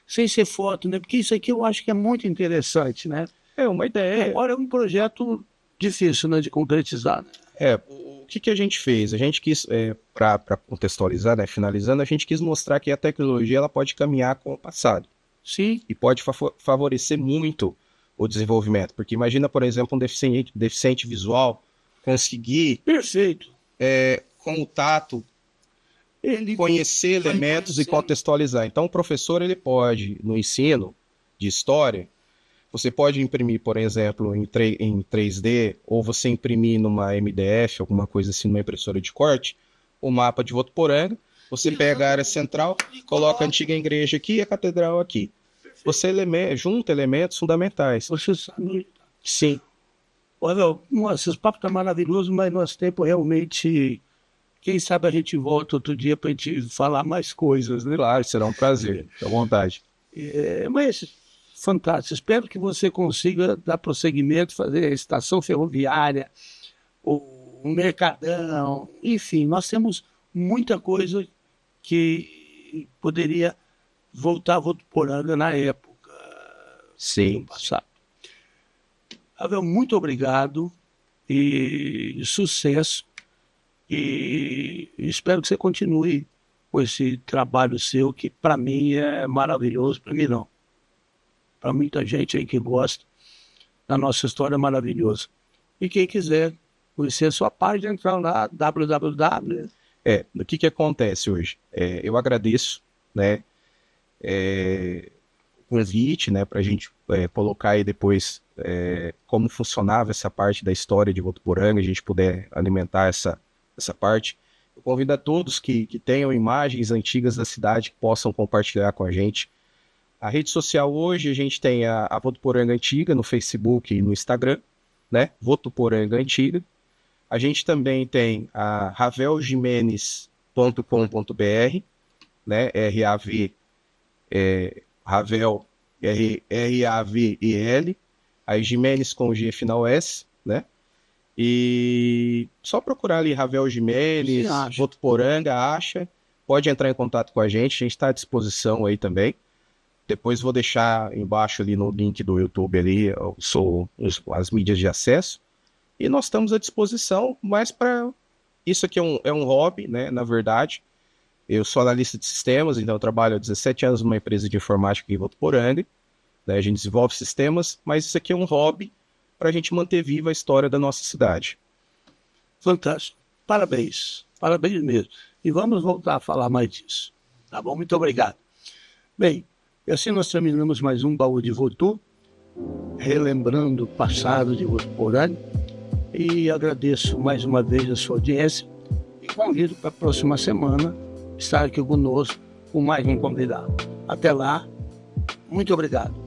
sem ser foto, né? Porque isso aqui eu acho que é muito interessante, né? É uma ideia. Agora é um projeto difícil, né, de concretizar. Né? O que a gente fez? A gente quis, para contextualizar, né, finalizando, a gente quis mostrar que a tecnologia ela pode caminhar com o passado. Sim. E pode favorecer muito o desenvolvimento. Porque imagina, por exemplo, um deficiente visual conseguir... Perfeito. Com o tato, ele conhecer elementos e contextualizar. Então, o professor ele pode, no ensino de história, você pode imprimir, por exemplo, em 3D, ou você imprimir numa MDF, alguma coisa assim, numa impressora de corte, o mapa de Votuporanga, você pega a área central, coloca a antiga igreja aqui e a catedral aqui. Você junta elementos fundamentais. Você sabe? Sim. Olha, nossa, esse papo tá maravilhoso, mas nosso tempo realmente... Quem sabe a gente volta outro dia para a gente falar mais coisas, né? Claro, será um prazer. Fique à vontade. Mas, fantástico. Espero que você consiga dar prosseguimento, fazer a estação ferroviária, o Mercadão, enfim, nós temos muita coisa que poderia voltar a Votuporanga na época. Sim. Do passado. Abel, muito obrigado e sucesso. E espero que você continue com esse trabalho seu, que para mim é maravilhoso, para mim não. Para muita gente aí que gosta da nossa história é maravilhoso. E quem quiser conhecer a sua página, entrar lá, www. O que acontece hoje? Eu agradeço, né, o convite, né, para a gente colocar aí depois como funcionava essa parte da história de Votuporanga, a gente puder alimentar essa parte. Eu convido a todos que tenham imagens antigas da cidade que possam compartilhar com a gente. A rede social hoje, a gente tem a Votuporanga Antiga no Facebook e no Instagram, né? Votuporanga Antiga. A gente também tem a raveljimenez.com.br, né? Ravel, R-A-V-E-L, aí Jimenez com G final S, né? E só procurar ali Ravel Jimenez, Votuporanga, acha. Pode entrar em contato com a gente está à disposição aí também. Depois vou deixar embaixo ali no link do YouTube ali, as mídias de acesso. E nós estamos à disposição, mas para isso aqui é um hobby, né? Na verdade, eu sou analista de sistemas, então eu trabalho há 17 anos numa empresa de informática em Votuporanga, né? A gente desenvolve sistemas, mas isso aqui é um hobby para a gente manter viva a história da nossa cidade. Fantástico. Parabéns. Parabéns mesmo. E vamos voltar a falar mais disso. Tá bom? Muito obrigado. Bem, e assim nós terminamos mais um Baú de Votu, relembrando o passado de Votuporanga, e agradeço mais uma vez a sua audiência e convido para a próxima semana estar aqui conosco com mais um convidado. Até lá, muito obrigado.